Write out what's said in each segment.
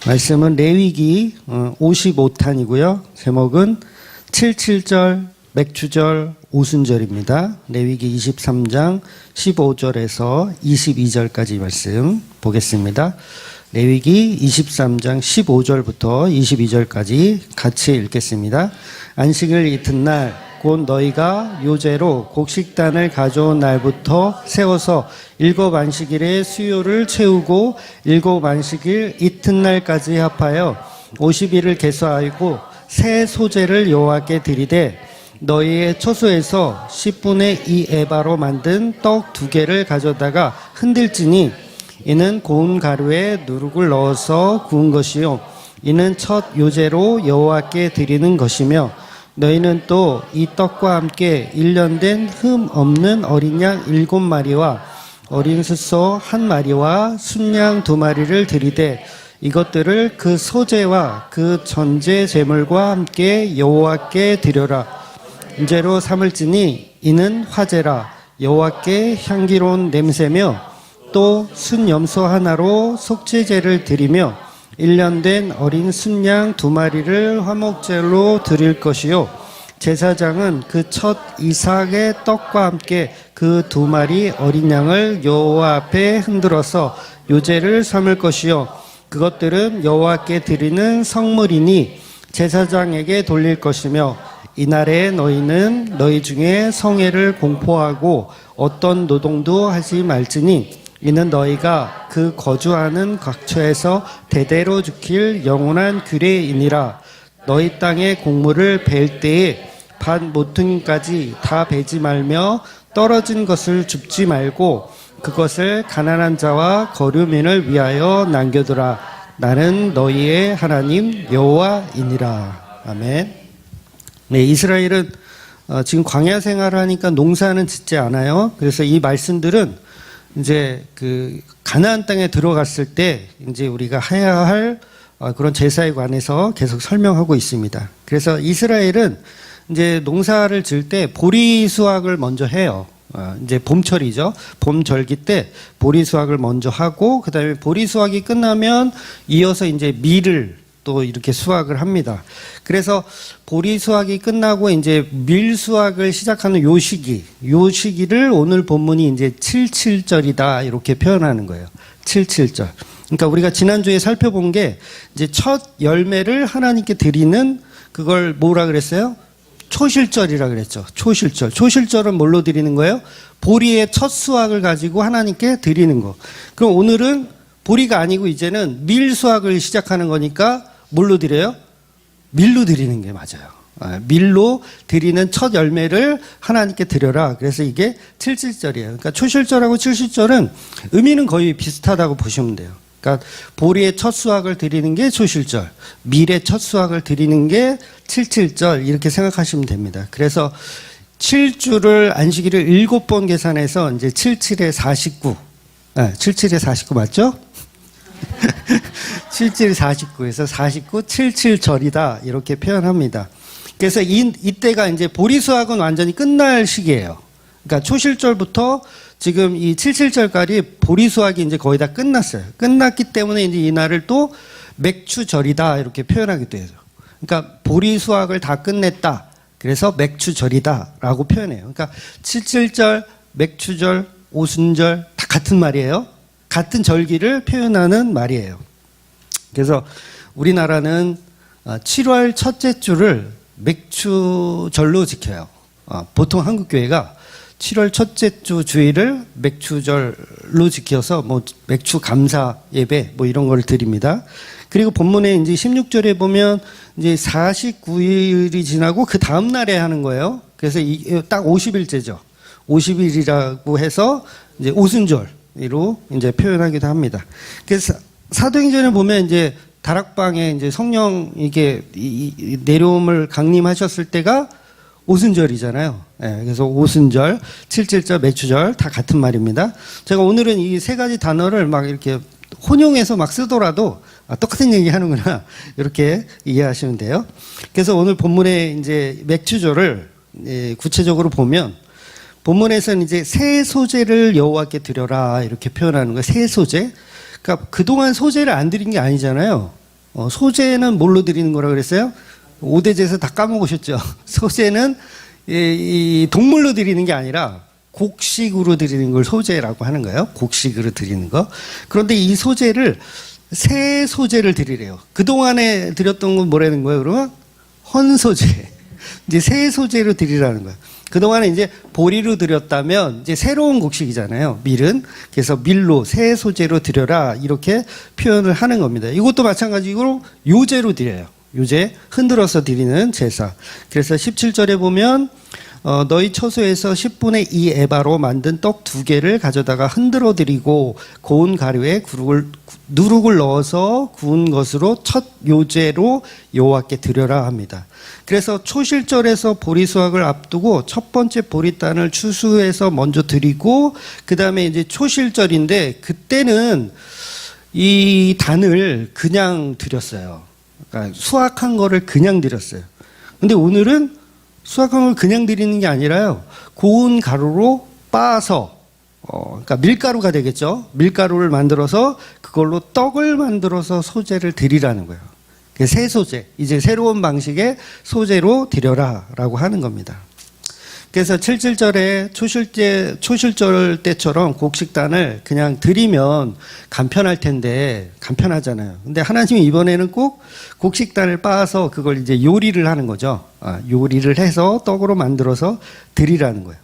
말씀은 레위기 55탄이고요. 제목은 77절 맥추절 오순절입니다. 레위기 23장 15절에서 22절까지 말씀 보겠습니다. 레위기 23장 15절부터 22절까지 같이 읽겠습니다. 안식일 이튿날 곧 너희가 요제로 곡식단을 가져온 날부터 세워서 7 안식일의 수요를 채우고 7 안식일 이튿날까지 합하여 50일을 계수하고 새 소제를 여호와께 드리되 너희의 처소에서 10분의 2 에바로 만든 떡 2개를 가져다가 흔들지니 이는 고운 가루에 누룩을 넣어서 구운 것이요 이는 첫 요제로 여호와께 드리는 것이며 너희는 또 이 떡과 함께 1년 된 흠 없는 어린 양 7마리와 어린 숫소 1마리와 순양 2마리를 드리되 이것들을 그 소제와 그 전제 제물과 함께 여호와께 드려라. 인제로 삼을지니 이는 화제라. 여호와께 향기로운 냄새며 또 순염소 하나로 속죄제를 드리며 1년 된 어린 순양 2마리를 화목제로 드릴 것이요 제사장은 그 첫 이삭의 떡과 함께 그 2마리 어린 양을 여호와 앞에 흔들어서 요제를 삼을 것이요 그것들은 여호와께 드리는 성물이니 제사장에게 돌릴 것이며 이날에 너희는 너희 중에 성회를 공포하고 어떤 노동도 하지 말지니 이는 너희가 그 거주하는 각처에서 대대로 지킬 영원한 규례이니라. 너희 땅의 곡물을 벨 때에 밭 모퉁이까지 다 베지 말며 떨어진 것을 줍지 말고 그것을 가난한 자와 거류민을 위하여 남겨두라. 나는 너희의 하나님 여호와이니라. 아멘. 네, 이스라엘은 지금 광야 생활을 하니까 농사는 짓지 않아요. 그래서 이 말씀들은 이제 그 가나안 땅에 들어갔을 때 이제 우리가 해야 할 그런 제사에 관해서 계속 설명하고 있습니다. 그래서 이스라엘은 이제 농사를 지을 때 보리 수확을 먼저 해요. 이제 봄철이죠. 봄 절기 때 보리 수확을 먼저 하고 그다음에 보리 수확이 끝나면 이어서 이제 밀을 또 이렇게 수확을 합니다. 그래서 보리 수확이 끝나고 이제 밀 수확을 시작하는 요 시기를 오늘 본문이 이제 77절이다 이렇게 표현하는 거예요. 77절. 그러니까 우리가 지난주에 살펴본 게 이제 첫 열매를 하나님께 드리는 그걸 뭐라 그랬어요? 초실절이라 그랬죠. 초실절. 초실절은 뭘로 드리는 거예요? 보리의 첫 수확을 가지고 하나님께 드리는 거. 그럼 오늘은 보리가 아니고 이제는 밀 수확을 시작하는 거니까 뭘로 드려요? 밀로 드리는 게 맞아요. 밀로 드리는 첫 열매를 하나님께 드려라. 그래서 이게 77절이에요. 그러니까 초실절하고 77절은 의미는 거의 비슷하다고 보시면 돼요. 그러니까 보리의 첫 수확을 드리는 게 초실절, 밀의 첫 수확을 드리는 게 77절 이렇게 생각하시면 됩니다. 그래서 7주를 안식일을 7번 계산해서 이제 77에 49. 77에 49 맞죠? 77, 49에서 49, 77절이다 이렇게 표현합니다. 그래서 이때가 이제 보리 수확은 완전히 끝날 시기예요. 그러니까 초실절부터 지금 이 77절까지 보리 수확이 이제 거의 다 끝났어요. 끝났기 때문에 이제 이 날을 또 맥추절이다 이렇게 표현하기도 해요. 그러니까 보리 수확을 다 끝냈다. 그래서 맥추절이다라고 표현해요. 그러니까 77절, 맥추절, 오순절 다 같은 말이에요. 같은 절기를 표현하는 말이에요. 그래서 우리나라는 7월 첫째 주를 맥추절로 지켜요. 보통 한국교회가 7월 첫째 주 주일을 맥추절로 지켜서 뭐 맥추 감사 예배 뭐 이런 걸 드립니다. 그리고 본문에 이제 16절에 보면 이제 49일이 지나고 그 다음 날에 하는 거예요. 그래서 딱 50일째죠. 50일이라고 해서 이제 오순절로 이제 표현하기도 합니다. 그래서 사도행전에 보면 이제 다락방에 이제 성령 이게 내려옴을 강림하셨을 때가 오순절이잖아요. 네, 그래서 오순절, 77절, 맥추절 다 같은 말입니다. 제가 오늘은 이 세 가지 단어를 막 이렇게 혼용해서 막 쓰더라도 똑같은 얘기 하는구나 이렇게 이해하시면 돼요. 그래서 오늘 본문에 이제 맥추절을 구체적으로 보면 본문에서는 이제 새 소제를 여호와께 드려라 이렇게 표현하는 거예요. 새 소제. 그러니까 그동안 소제를 안 드린 게 아니잖아요. 소제는 뭘로 드리는 거라 그랬어요? 5대 제사 다 까먹으셨죠? 소제는 이 동물로 드리는 게 아니라 곡식으로 드리는 걸 소제라고 하는 거예요. 곡식으로 드리는 거. 그런데 이 소제를 새 소제를 드리래요. 그동안에 드렸던 건 뭐라는 거예요, 그러면? 헌소제. 이제 새 소제로 드리라는 거예요. 그동안에 이제 보리로 드렸다면 이제 새로운 곡식이잖아요. 밀은. 그래서 밀로 새 소제로 드려라. 이렇게 표현을 하는 겁니다. 이것도 마찬가지로 요제로 드려요. 요제. 흔들어서 드리는 제사. 그래서 17절에 보면 너희 처소에서 10분의 2 에바로 만든 떡 2개를 가져다가 흔들어 드리고 고운 가루에 누룩을 넣어서 구운 것으로 첫 요제로 여호와께 드려라 합니다. 그래서 초실절에서 보리 수확을 앞두고 첫 번째 보리단을 추수해서 먼저 드리고 그 다음에 이제 초실절인데 그때는 이 단을 그냥 드렸어요. 그러니까 수확한 거를 그냥 드렸어요. 근데 오늘은 수확한 걸 그냥 드리는 게 아니라요. 고운 가루로 빻아서 그러니까 밀가루가 되겠죠. 밀가루를 만들어서 그걸로 떡을 만들어서 소제를 드리라는 거예요. 새 소제, 이제 새로운 방식의 소제로 드려라라고 하는 겁니다. 그래서 77절에 초실절 때처럼 곡식단을 그냥 드리면 간편할 텐데 간편하잖아요. 근데 하나님이 이번에는 꼭 곡식단을 빻아서 그걸 이제 요리를 하는 거죠. 요리를 해서 떡으로 만들어서 드리라는 거예요.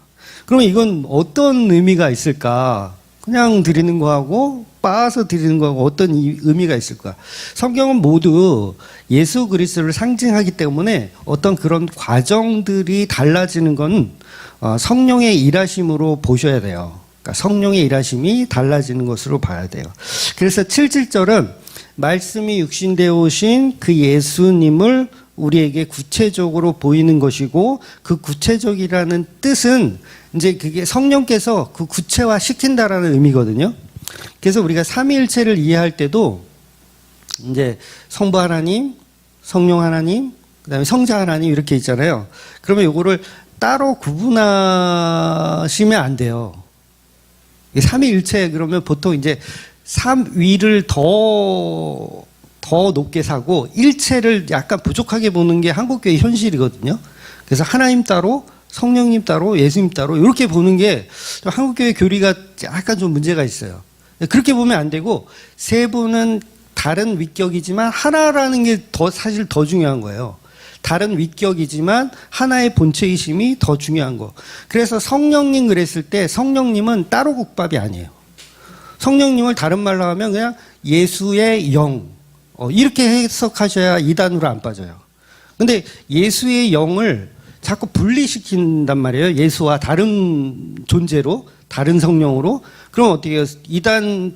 그럼 이건 어떤 의미가 있을까? 그냥 드리는 거하고 빻아서 드리는 거하고 어떤 의미가 있을까? 성경은 모두 예수 그리스도를 상징하기 때문에 어떤 그런 과정들이 달라지는 건 성령의 일하심으로 보셔야 돼요. 그러니까 성령의 일하심이 달라지는 것으로 봐야 돼요. 그래서 77절은 말씀이 육신되어 오신 그 예수님을 우리에게 구체적으로 보이는 것이고 그 구체적이라는 뜻은 이제 그게 성령께서 그 구체화 시킨다라는 의미거든요. 그래서 우리가 삼위일체를 이해할 때도 이제 성부 하나님, 성령 하나님, 그다음에 성자 하나님 이렇게 있잖아요. 그러면 이거를 따로 구분하시면 안 돼요. 삼위일체 그러면 보통 이제 삼위를 더 높게 사고 일체를 약간 부족하게 보는 게 한국교회 현실이거든요. 그래서 하나님 따로, 성령님 따로, 예수님 따로 이렇게 보는 게 한국교회 교리가 약간 좀 문제가 있어요. 그렇게 보면 안 되고 세 분은 다른 위격이지만 하나라는 게 사실 더 중요한 거예요. 다른 위격이지만 하나의 본체이심이 더 중요한 거. 그래서 성령님 그랬을 때 성령님은 따로 국밥이 아니에요. 성령님을 다른 말로 하면 그냥 예수의 영 이렇게 해석하셔야 이단으로 안 빠져요. 근데 예수의 영을 자꾸 분리시킨단 말이에요. 예수와 다른 존재로, 다른 성령으로. 그럼 어떻게 해요?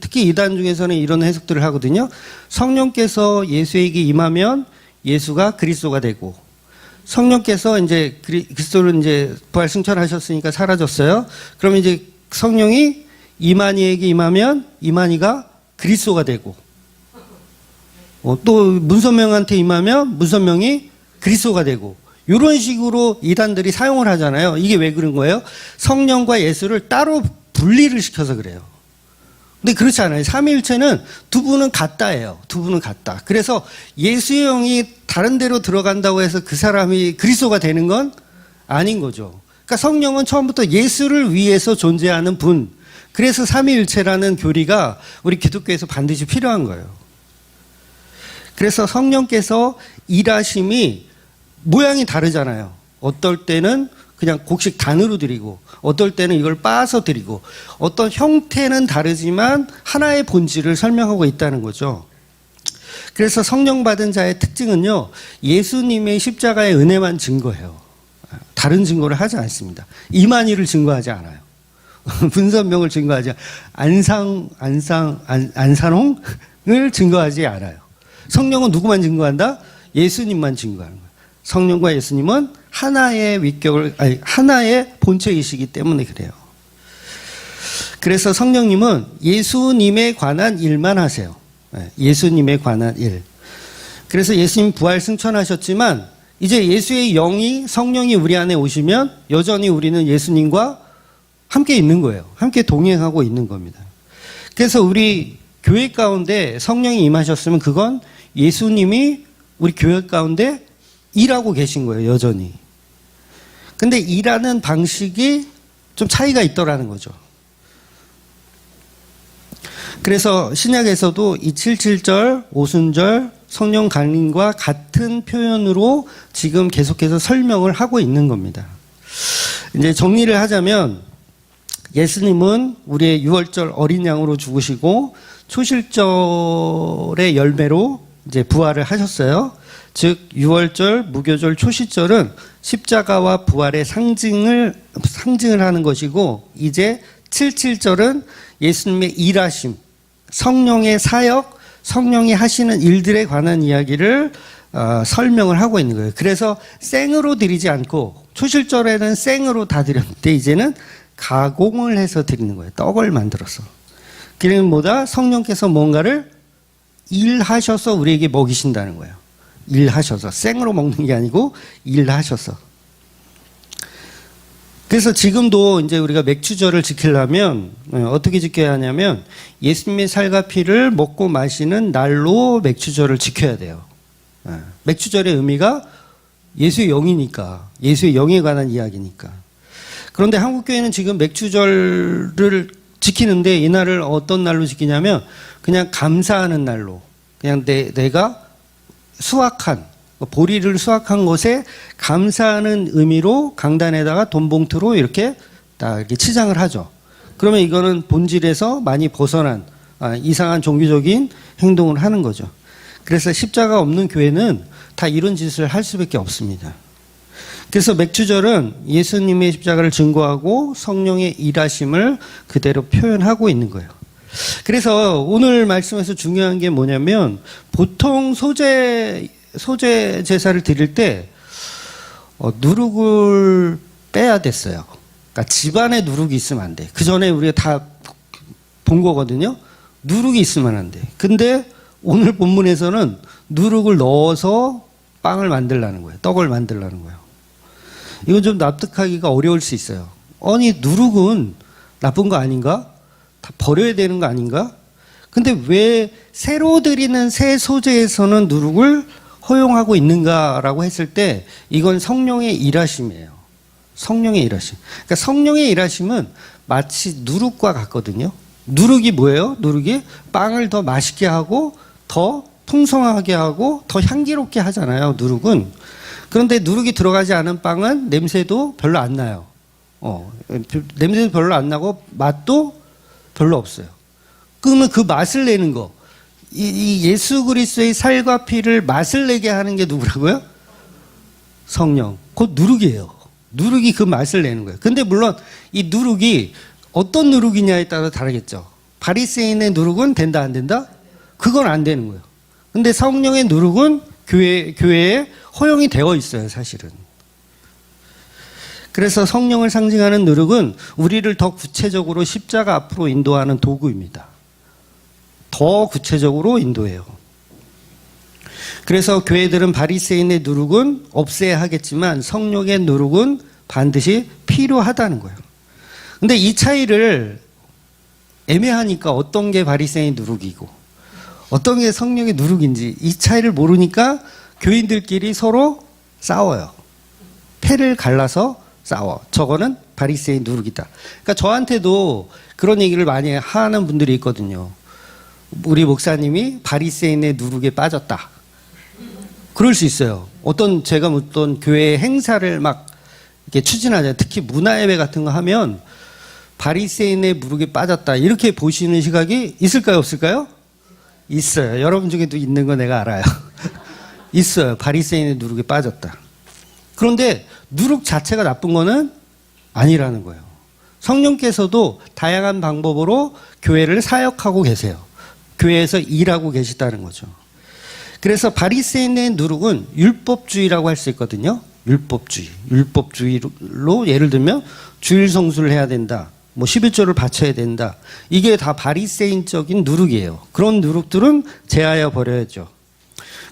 특히 이단 중에서는 이런 해석들을 하거든요. 성령께서 예수에게 임하면 예수가 그리스도가 되고, 성령께서 이제 그리스도를 이제 부활 승천하셨으니까 사라졌어요. 그러면 이제 성령이 이만희에게 임하면 이만희가 그리스도가 되고, 또 문선명한테 임하면 문선명이 그리스도가 되고, 이런 식으로 이단들이 사용을 하잖아요. 이게 왜 그런 거예요? 성령과 예수를 따로 분리를 시켜서 그래요. 근데 그렇지 않아요. 삼위일체는 두 분은 같다예요. 두 분은 같다. 그래서 예수의 영이 다른 데로 들어간다고 해서 그 사람이 그리스도가 되는 건 아닌 거죠. 그러니까 성령은 처음부터 예수를 위해서 존재하는 분. 그래서 삼위일체라는 교리가 우리 기독교에서 반드시 필요한 거예요. 그래서 성령께서 일하심이 모양이 다르잖아요. 어떨 때는 그냥 곡식 단으로 드리고, 어떨 때는 이걸 빻아서 드리고, 어떤 형태는 다르지만 하나의 본질을 설명하고 있다는 거죠. 그래서 성령 받은 자의 특징은요, 예수님의 십자가의 은혜만 증거해요. 다른 증거를 하지 않습니다. 이만희를 증거하지 않아요. 문선명을 증거하지 않아요. 안산홍을 증거하지 않아요. 성령은 누구만 증거한다? 예수님만 증거하는 거예요. 성령과 예수님은 하나의 하나의 본체이시기 때문에 그래요. 그래서 성령님은 예수님에 관한 일만 하세요. 예수님에 관한 일. 그래서 예수님 부활 승천하셨지만 이제 예수의 영이, 성령이 우리 안에 오시면 여전히 우리는 예수님과 함께 있는 거예요. 함께 동행하고 있는 겁니다. 그래서 우리 교회 가운데 성령이 임하셨으면 그건 예수님이 우리 교회 가운데 일하고 계신 거예요, 여전히. 근데 일하는 방식이 좀 차이가 있더라는 거죠. 그래서 신약에서도 이 77절, 오순절, 성령 강림과 같은 표현으로 지금 계속해서 설명을 하고 있는 겁니다. 이제 정리를 하자면 예수님은 우리의 유월절 어린 양으로 죽으시고 초실절의 열매로 이제 부활을 하셨어요. 즉 유월절, 무교절, 초실절은 십자가와 부활의 상징을 하는 것이고, 이제 77절은 예수님의 일하심, 성령의 사역, 성령이 하시는 일들에 관한 이야기를 설명을 하고 있는 거예요. 그래서 생으로 드리지 않고, 초실절에는 생으로 다 드렸는데 이제는 가공을 해서 드리는 거예요. 떡을 만들어서. 그러면 뭐다? 성령께서 뭔가를 일하셔서 우리에게 먹이신다는 거예요. 일하셔서. 생으로 먹는 게 아니고 일하셔서. 그래서 지금도 이제 우리가 맥주절을 지키려면 어떻게 지켜야 하냐면 예수님의 살과 피를 먹고 마시는 날로 맥주절을 지켜야 돼요. 맥주절의 의미가 예수의 영이니까, 예수의 영에 관한 이야기니까. 그런데 한국교회는 지금 맥주절을 지키는데 이 날을 어떤 날로 지키냐면 그냥 감사하는 날로, 그냥 내가 수확한, 보리를 수확한 것에 감사하는 의미로 강단에다가 돈봉투로 이렇게 딱 이렇게 치장을 하죠. 그러면 이거는 본질에서 많이 벗어난 이상한 종교적인 행동을 하는 거죠. 그래서 십자가 없는 교회는 다 이런 짓을 할 수밖에 없습니다. 그래서 맥주절은 예수님의 십자가를 증거하고 성령의 일하심을 그대로 표현하고 있는 거예요. 그래서 오늘 말씀에서 중요한 게 뭐냐면 보통 소재 제사를 드릴 때 누룩을 빼야 됐어요. 그러니까 집안에 누룩이 있으면 안 돼. 그 전에 우리가 다 본 거거든요. 누룩이 있으면 안 돼. 근데 오늘 본문에서는 누룩을 넣어서 빵을 만들라는 거예요. 떡을 만들라는 거예요. 이건 좀 납득하기가 어려울 수 있어요. 아니 누룩은 나쁜 거 아닌가? 다 버려야 되는 거 아닌가? 근데 왜 새로 드리는 새 소재에서는 누룩을 허용하고 있는가라고 했을 때 이건 성령의 일하심이에요. 성령의 일하심. 그러니까 성령의 일하심은 마치 누룩과 같거든요. 누룩이 뭐예요? 누룩이 빵을 더 맛있게 하고 더 풍성하게 하고 더 향기롭게 하잖아요. 누룩은. 그런데 누룩이 들어가지 않은 빵은 냄새도 별로 안 나요. 냄새도 별로 안 나고 맛도 별로 없어요. 그러면 그 맛을 내는 거, 이 예수 그리스도의 살과 피를 맛을 내게 하는 게 누구라고요? 성령. 곧 누룩이에요. 누룩이 그 맛을 내는 거예요. 근데 물론 이 누룩이 어떤 누룩이냐에 따라 다르겠죠. 바리새인의 누룩은 된다 안 된다? 그건 안 되는 거예요. 근데 성령의 누룩은 교회에 허용이 되어 있어요, 사실은. 그래서 성령을 상징하는 누룩은 우리를 더 구체적으로 십자가 앞으로 인도하는 도구입니다. 더 구체적으로 인도해요. 그래서 교회들은 바리새인의 누룩은 없애야 하겠지만 성령의 누룩은 반드시 필요하다는 거예요. 근데 이 차이를 애매하니까 어떤 게 바리새인 누룩이고 어떤 게 성령의 누룩인지 이 차이를 모르니까 교인들끼리 서로 싸워요. 패를 갈라서 싸워. 저거는 바리새인 누룩이다. 그러니까 저한테도 그런 얘기를 많이 하는 분들이 있거든요. 우리 목사님이 바리새인의 누룩에 빠졌다. 그럴 수 있어요. 제가 어떤 교회 행사를 막 이렇게 추진하잖아요. 특히 문화예배 같은 거 하면 바리새인의 누룩에 빠졌다. 이렇게 보시는 시각이 있을까요? 없을까요? 있어요. 여러분 중에도 있는 거 내가 알아요. 있어요. 바리새인의 누룩에 빠졌다. 그런데 누룩 자체가 나쁜 거는 아니라는 거예요. 성령께서도 다양한 방법으로 교회를 사역하고 계세요. 교회에서 일하고 계시다는 거죠. 그래서 바리새인의 누룩은 율법주의라고 할 수 있거든요. 율법주의로 예를 들면 주일 성수를 해야 된다. 11조를 바쳐야 된다. 이게 다 바리새인적인 누룩이에요. 그런 누룩들은 제하여 버려야죠.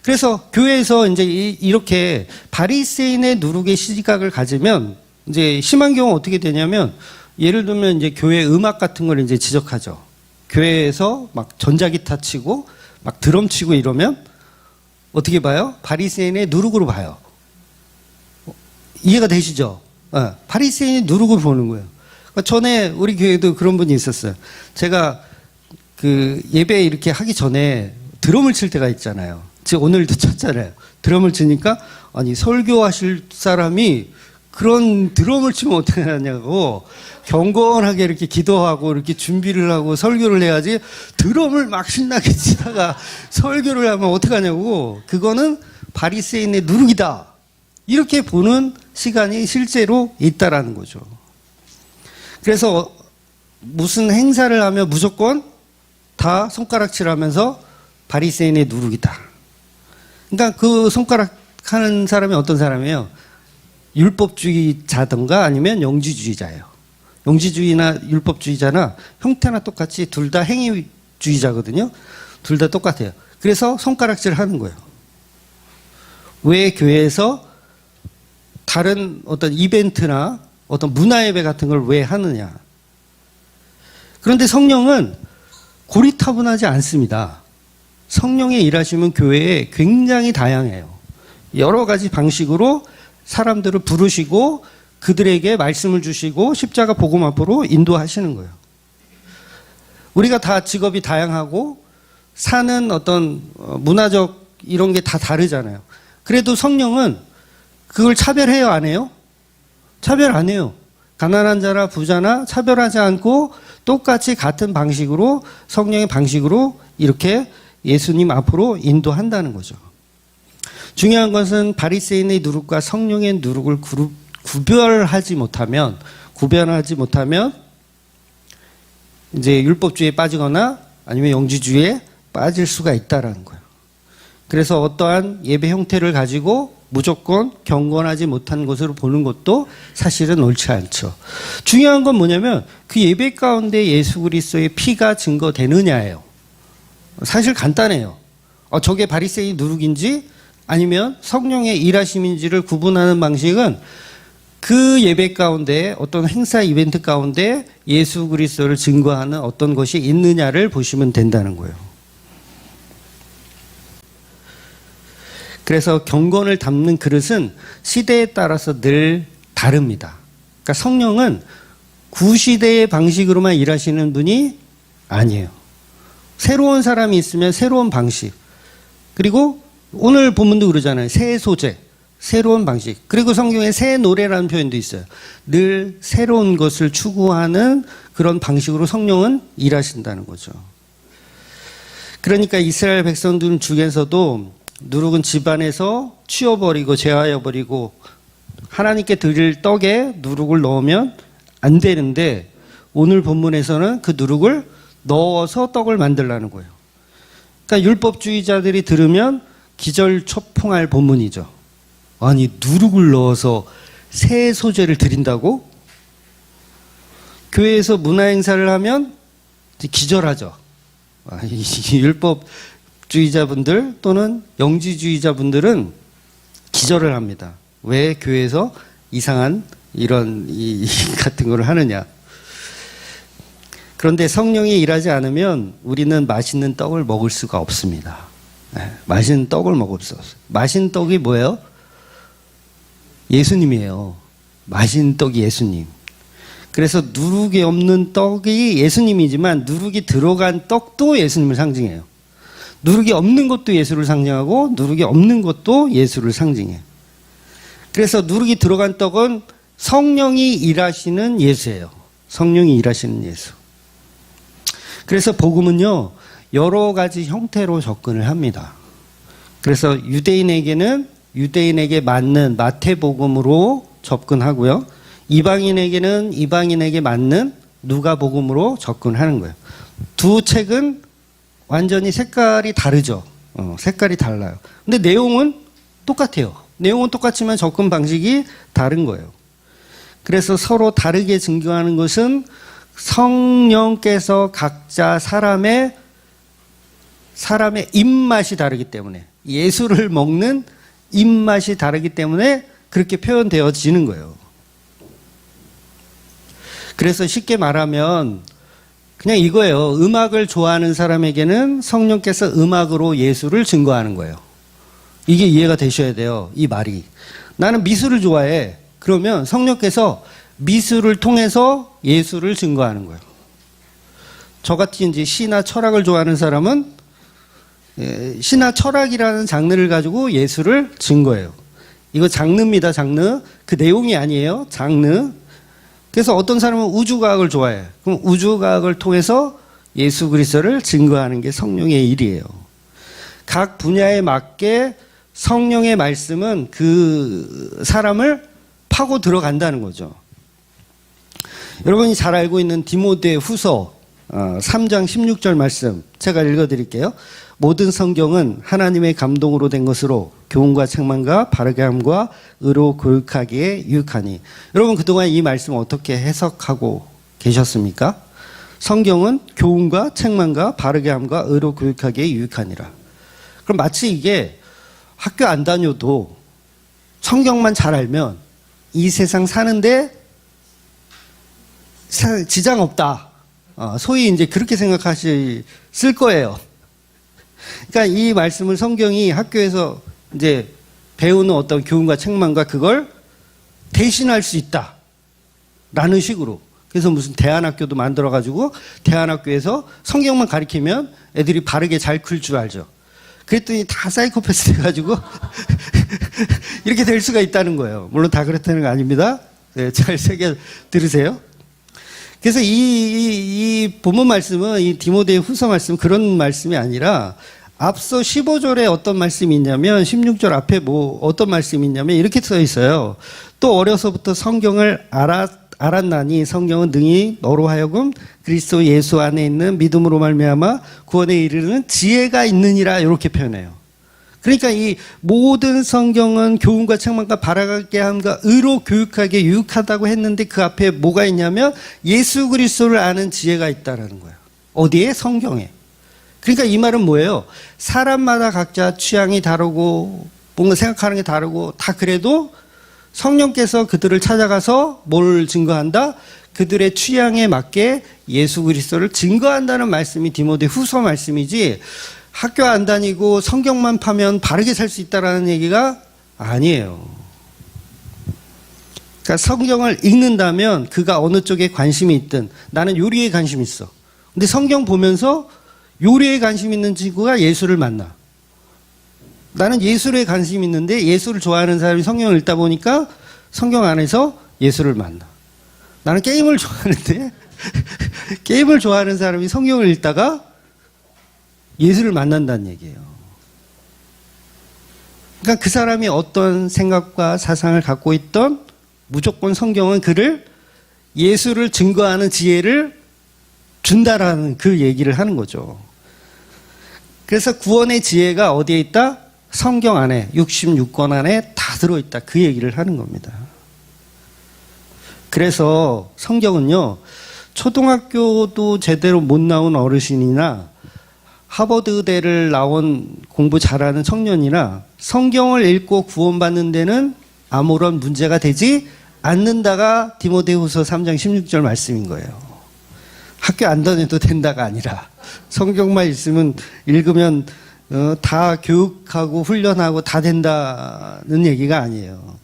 그래서 교회에서 이제 이렇게 바리새인의 누룩의 시각을 가지면 이제 심한 경우 어떻게 되냐면 예를 들면 이제 교회 음악 같은 걸 이제 지적하죠. 교회에서 막 전자기타 치고 막 드럼 치고 이러면 어떻게 봐요? 바리새인의 누룩으로 봐요. 이해가 되시죠? 바리새인의 누룩을 보는 거예요. 그러니까 전에 우리 교회도 그런 분이 있었어요. 제가 그 예배 이렇게 하기 전에 드럼을 칠 때가 있잖아요. 지금 오늘도 쳤잖아요. 드럼을 치니까 아니 설교하실 사람이 그런 드럼을 치면 어떻게 하냐고 경건하게 이렇게 기도하고 이렇게 준비를 하고 설교를 해야지 드럼을 막 신나게 치다가 설교를 하면 어떻게 하냐고 그거는 바리새인의 누룩이다. 이렇게 보는 시간이 실제로 있다라는 거죠. 그래서 무슨 행사를 하면 무조건 다 손가락질하면서 바리새인의 누룩이다. 그러니까 그 손가락 하는 사람이 어떤 사람이에요? 율법주의자든가 아니면 영지주의자예요. 영지주의나 율법주의자나 형태나 똑같이 둘 다 행위주의자거든요. 둘 다 똑같아요. 그래서 손가락질 하는 거예요. 왜 교회에서 다른 어떤 이벤트나 어떤 문화예배 같은 걸 왜 하느냐. 그런데 성령은 고리타분하지 않습니다. 성령의 일하심은 교회에 굉장히 다양해요. 여러 가지 방식으로 사람들을 부르시고 그들에게 말씀을 주시고 십자가 복음 앞으로 인도하시는 거예요. 우리가 다 직업이 다양하고 사는 어떤 문화적 이런 게 다 다르잖아요. 그래도 성령은 그걸 차별해요, 안 해요? 차별 안 해요. 가난한 자나 부자나 차별하지 않고 똑같이 같은 방식으로 성령의 방식으로 이렇게 예수님 앞으로 인도한다는 거죠. 중요한 것은 바리새인의 누룩과 성령의 누룩을 구별하지 못하면 이제 율법주의에 빠지거나 아니면 영지주의에 빠질 수가 있다라는 거예요. 그래서 어떠한 예배 형태를 가지고 무조건 경건하지 못한 것으로 보는 것도 사실은 옳지 않죠. 중요한 건 뭐냐면 그 예배 가운데 예수 그리스도의 피가 증거되느냐예요. 사실 간단해요. 저게 바리새인 누룩인지 아니면 성령의 일하심인지를 구분하는 방식은 그 예배 가운데 어떤 행사 이벤트 가운데 예수 그리스도를 증거하는 어떤 것이 있느냐를 보시면 된다는 거예요. 그래서 경건을 담는 그릇은 시대에 따라서 늘 다릅니다. 그러니까 성령은 구시대의 방식으로만 일하시는 분이 아니에요. 새로운 사람이 있으면 새로운 방식. 그리고 오늘 본문도 그러잖아요. 새 소재, 새로운 방식. 그리고 성경에 새 노래라는 표현도 있어요. 늘 새로운 것을 추구하는 그런 방식으로 성령은 일하신다는 거죠. 그러니까 이스라엘 백성들 중에서도 누룩은 집안에서 치워버리고 제하여버리고 하나님께 드릴 떡에 누룩을 넣으면 안 되는데 오늘 본문에서는 그 누룩을 넣어서 떡을 만들라는 거예요. 그러니까 율법주의자들이 들으면 기절초풍할 본문이죠. 아니 누룩을 넣어서 새 소재를 드린다고? 교회에서 문화행사를 하면 기절하죠. 율법주의자분들 또는 영지주의자분들은 기절을 합니다. 왜 교회에서 이상한 이런 같은 걸 하느냐. 그런데 성령이 일하지 않으면 우리는 맛있는 떡을 먹을 수가 없습니다. 맛있는 떡을 먹을 수 없어요. 맛있는 떡이 뭐예요? 예수님이에요. 맛있는 떡이 예수님. 그래서 누룩이 없는 떡이 예수님이지만 누룩이 들어간 떡도 예수님을 상징해요. 누룩이 없는 것도 예수를 상징하고 누룩이 없는 것도 예수를 상징해요. 그래서 누룩이 들어간 떡은 성령이 일하시는 예수예요. 성령이 일하시는 예수. 그래서 복음은요, 여러 가지 형태로 접근을 합니다. 그래서 유대인에게 맞는 마태복음으로 접근하고요. 이방인에게는 이방인에게 맞는 누가복음으로 접근하는 거예요. 두 책은 완전히 색깔이 다르죠. 색깔이 달라요. 근데 내용은 똑같아요. 내용은 똑같지만 접근 방식이 다른 거예요. 그래서 서로 다르게 증거하는 것은 성령께서 각자 사람의 입맛이 다르기 때문에, 예수를 먹는 입맛이 다르기 때문에 그렇게 표현되어지는 거예요. 그래서 쉽게 말하면 그냥 이거예요. 음악을 좋아하는 사람에게는 성령께서 음악으로 예수를 증거하는 거예요. 이게 이해가 되셔야 돼요. 이 말이. 나는 미술을 좋아해. 그러면 성령께서 미술을 통해서 예수를 증거하는 거예요. 저같이 이제 시나 철학을 좋아하는 사람은 시나 철학이라는 장르를 가지고 예수를 증거해요. 이거 장르입니다, 장르. 그 내용이 아니에요, 장르. 그래서 어떤 사람은 우주과학을 좋아해. 그럼 우주과학을 통해서 예수 그리스도를 증거하는 게 성령의 일이에요. 각 분야에 맞게 성령의 말씀은 그 사람을 파고 들어간다는 거죠. 여러분이 잘 알고 있는 디모데 후서 3장 16절 말씀 제가 읽어드릴게요. 모든 성경은 하나님의 감동으로 된 것으로 교훈과 책망과 바르게 함과 의로 교육하기에 유익하니. 여러분 그동안 이 말씀 어떻게 해석하고 계셨습니까? 성경은 교훈과 책망과 바르게 함과 의로 교육하기에 유익하니라. 그럼 마치 이게 학교 안 다녀도 성경만 잘 알면 이 세상 사는데 지장 없다. 소위 이제 그렇게 생각하실 거예요. 그러니까 이 말씀을 성경이 학교에서 이제 배우는 어떤 교훈과 책망과 그걸 대신할 수 있다. 라는 식으로. 그래서 무슨 대안학교도 만들어가지고 대안학교에서 성경만 가르치면 애들이 바르게 잘 클 줄 알죠. 그랬더니 다 사이코패스 돼가지고 이렇게 될 수가 있다는 거예요. 물론 다 그렇다는 거 아닙니다. 네, 잘 새겨 들으세요. 그래서 이 본문 말씀은 이 디모데 후서 말씀 그런 말씀이 아니라 앞서 15절에 어떤 말씀이 있냐면 16절 앞에 뭐 어떤 말씀이 있냐면 이렇게 써 있어요. 또 어려서부터 성경을 알았나니 성경은 능히 너로 하여금 그리스도 예수 안에 있는 믿음으로 말미암아 구원에 이르는 지혜가 있느니라 이렇게 표현해요. 그러니까 이 모든 성경은 교훈과 책망과 바라게 함과 의로 교육하게 유익하다고 했는데 그 앞에 뭐가 있냐면 예수 그리스도를 아는 지혜가 있다라는 거예요. 어디에? 성경에. 그러니까 이 말은 뭐예요? 사람마다 각자 취향이 다르고 뭔가 생각하는 게 다르고 다 그래도 성령께서 그들을 찾아가서 뭘 증거한다? 그들의 취향에 맞게 예수 그리스도를 증거한다는 말씀이 디모데 후서 말씀이지 학교 안 다니고 성경만 파면 바르게 살 수 있다는 얘기가 아니에요. 그러니까 성경을 읽는다면 그가 어느 쪽에 관심이 있든 나는 요리에 관심 있어. 근데 성경 보면서 요리에 관심 있는 친구가 예수를 만나. 나는 예술에 관심 있는데 예술을 좋아하는 사람이 성경을 읽다 보니까 성경 안에서 예수를 만나. 나는 게임을 좋아하는데 게임을 좋아하는 사람이 성경을 읽다가 예수를 만난다는 얘기예요. 그러니까 그 사람이 어떤 생각과 사상을 갖고 있던 무조건 성경은 그를 예수를 증거하는 지혜를 준다라는 그 얘기를 하는 거죠. 그래서 구원의 지혜가 어디에 있다? 성경 안에 66권 안에 다 들어있다. 그 얘기를 하는 겁니다. 그래서 성경은요. 초등학교도 제대로 못 나온 어르신이나 하버드대를 나온 공부 잘하는 청년이나 성경을 읽고 구원받는 데는 아무런 문제가 되지 않는다가 디모데후서 3장 16절 말씀인 거예요. 학교 안 다녀도 된다가 아니라 성경만 읽으면 다 교육하고 훈련하고 다 된다는 얘기가 아니에요.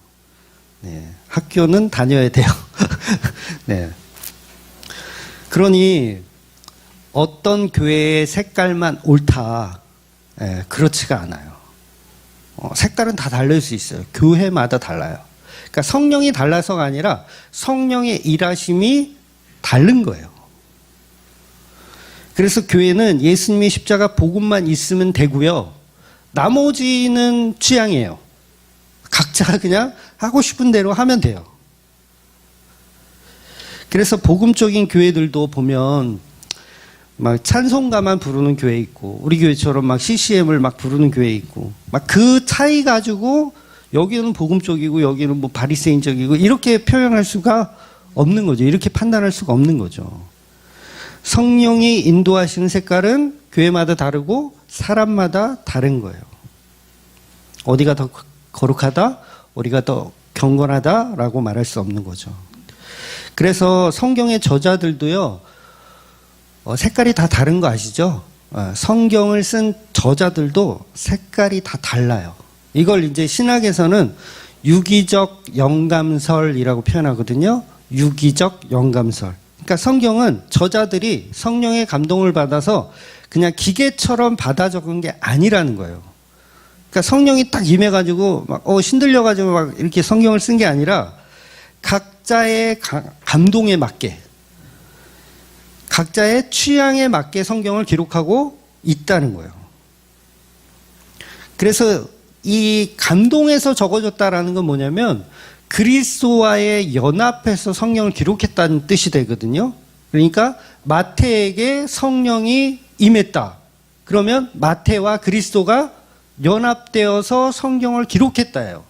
네, 학교는 다녀야 돼요. 네. 그러니 어떤 교회의 색깔만 옳다. 네, 그렇지가 않아요. 색깔은 다 다를 수 있어요. 교회마다 달라요. 그러니까 성령이 달라서가 아니라 성령의 일하심이 다른 거예요. 그래서 교회는 예수님의 십자가 복음만 있으면 되고요. 나머지는 취향이에요. 각자 그냥 하고 싶은 대로 하면 돼요. 그래서 복음적인 교회들도 보면 막 찬송가만 부르는 교회 있고 우리 교회처럼 막 CCM을 막 부르는 교회 있고 막 그 차이 가지고 여기는 복음적이고 여기는 뭐 바리새인적이고 이렇게 표현할 수가 없는 거죠. 이렇게 판단할 수가 없는 거죠. 성령이 인도하시는 색깔은 교회마다 다르고 사람마다 다른 거예요. 어디가 더 거룩하다, 어디가 더 경건하다라고 말할 수 없는 거죠. 그래서 성경의 저자들도요, 색깔이 다 다른 거 아시죠? 성경을 쓴 저자들도 색깔이 다 달라요. 이걸 이제 신학에서는 유기적 영감설이라고 표현하거든요. 유기적 영감설. 그러니까 성경은 저자들이 성령의 감동을 받아서 그냥 기계처럼 받아 적은 게 아니라는 거예요. 그러니까 성령이 딱 임해가지고 막 신들려가지고 막 이렇게 성경을 쓴 게 아니라 각자의 감동에 맞게, 각자의 취향에 맞게 성경을 기록하고 있다는 거예요. 그래서 이 감동에서 적어졌다라는 건 뭐냐면 그리스도와의 연합해서 성경을 기록했다는 뜻이 되거든요. 그러니까 마태에게 성령이 임했다. 그러면 마태와 그리스도가 연합되어서 성경을 기록했다예요.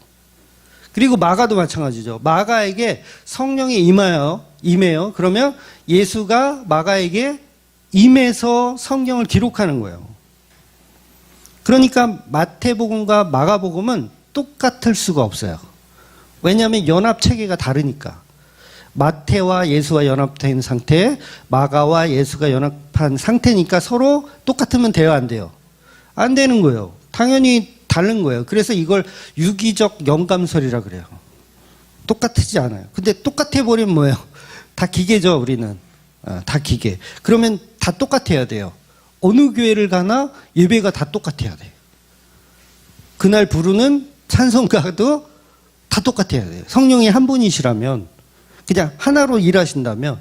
그리고 마가도 마찬가지죠. 마가에게 성령이 임해요. 그러면 예수가 마가에게 임해서 성경을 기록하는 거예요. 그러니까 마태복음과 마가복음은 똑같을 수가 없어요. 왜냐하면 연합 체계가 다르니까. 마태와 예수와 연합된 상태, 마가와 예수가 연합한 상태니까 서로 똑같으면 돼요, 안 돼요? 안 되는 거예요. 당연히 다른 거예요. 그래서 이걸 유기적 영감설이라 그래요. 똑같지 않아요. 근데 똑같아 버리면 뭐예요? 다 기계죠, 우리는. 다 기계. 그러면 다 똑같아야 돼요. 어느 교회를 가나 예배가 다 똑같아야 돼요. 그날 부르는 찬송가도 다 똑같아야 돼요. 성령이 한 분이시라면, 그냥 하나로 일하신다면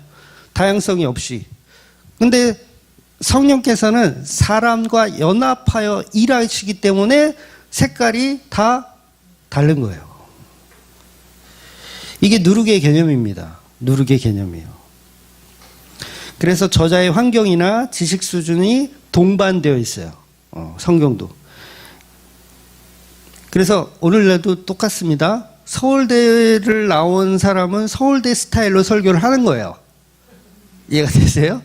다양성이 없이. 근데 성령께서는 사람과 연합하여 일하시기 때문에 색깔이 다 다른 거예요. 이게 누룩의 개념입니다. 누룩의 개념이에요. 그래서 저자의 환경이나 지식 수준이 동반되어 있어요. 성경도. 그래서 오늘날도 똑같습니다. 서울대를 나온 사람은 서울대 스타일로 설교를 하는 거예요. 이해가 되세요?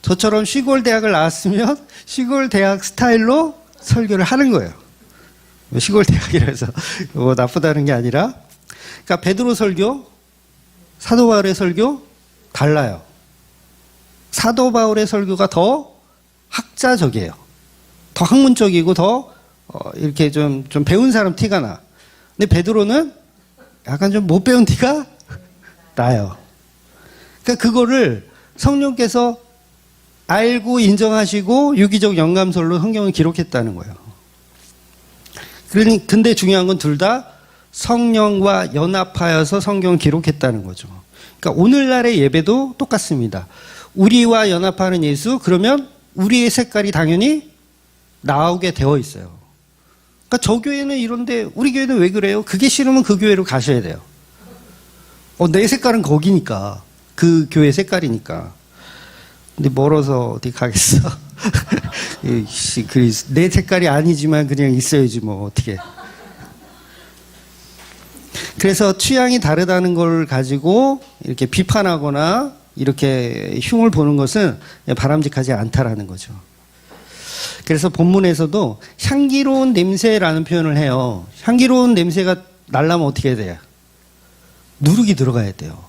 저처럼 시골 대학을 나왔으면 시골 대학 스타일로 설교를 하는 거예요. 시골 대학이라서 뭐 나쁘다는 게 아니라, 그러니까 베드로 설교, 사도 바울의 설교 달라요. 사도 바울의 설교가 더 학자적이에요. 더 학문적이고 더 이렇게 좀 배운 사람 티가 나. 근데 베드로는 약간 좀 못 배운 티가 나요. 그러니까 그거를 성령께서 알고 인정하시고 유기적 영감설로 성경을 기록했다는 거예요. 근데 중요한 건 둘 다 성령과 연합하여서 성경을 기록했다는 거죠. 그러니까 오늘날의 예배도 똑같습니다. 우리와 연합하는 예수, 그러면 우리의 색깔이 당연히 나오게 되어 있어요. 그러니까 저 교회는 이런데 우리 교회는 왜 그래요? 그게 싫으면 그 교회로 가셔야 돼요. 내 색깔은 거기니까. 그 교회 색깔이니까. 근데 멀어서 어디 가겠어? 내 색깔이 아니지만 그냥 있어야지 뭐 어떻게. 그래서 취향이 다르다는 걸 가지고 이렇게 비판하거나 이렇게 흉을 보는 것은 바람직하지 않다라는 거죠. 그래서 본문에서도 향기로운 냄새라는 표현을 해요. 향기로운 냄새가 나려면 어떻게 해야 돼요? 누룩이 들어가야 돼요.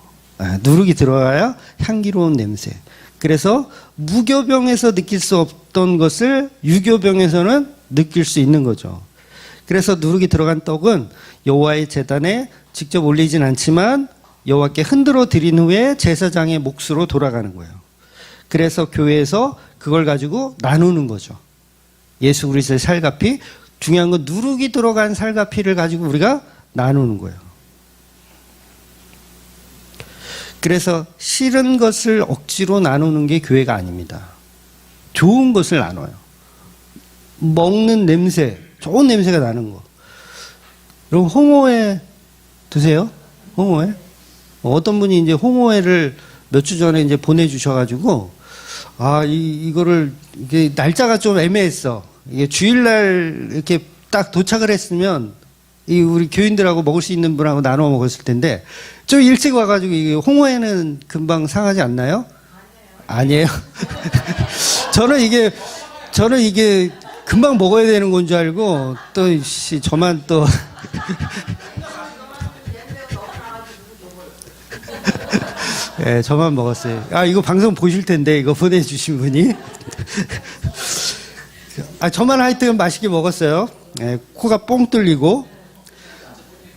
누룩이 들어가야 향기로운 냄새. 그래서 무교병에서 느낄 수 없던 것을 유교병에서는 느낄 수 있는 거죠. 그래서 누룩이 들어간 떡은 여호와의 제단에 직접 올리진 않지만 여호와께 흔들어 드린 후에 제사장의 몫으로 돌아가는 거예요. 그래서 교회에서 그걸 가지고 나누는 거죠. 예수 그리스도의 살과 피, 중요한 건 누룩이 들어간 살과 피를 가지고 우리가 나누는 거예요. 그래서 싫은 것을 억지로 나누는 게 교회가 아닙니다. 좋은 것을 나눠요. 먹는 냄새, 좋은 냄새가 나는 거. 여러분 홍어회 드세요? 홍어회? 어떤 분이 이제 홍어회를 몇 주 전에 이제 보내주셔가지고, 이거를, 이게 날짜가 좀 애매했어. 이게 주일날 이렇게 딱 도착을 했으면, 우리 교인들하고 먹을 수 있는 분하고 나눠 먹었을 텐데, 좀 일찍 와가지고, 이게 홍어회는 금방 상하지 않나요? 아니에요? 저는 이게 금방 먹어야 되는 건 줄 알고, 저만 또, 예, 저만 먹었어요. 아, 이거 방송 보실 텐데, 이거 보내주신 분이. 아, 저만 하여튼 맛있게 먹었어요. 예, 코가 뽕 뚫리고.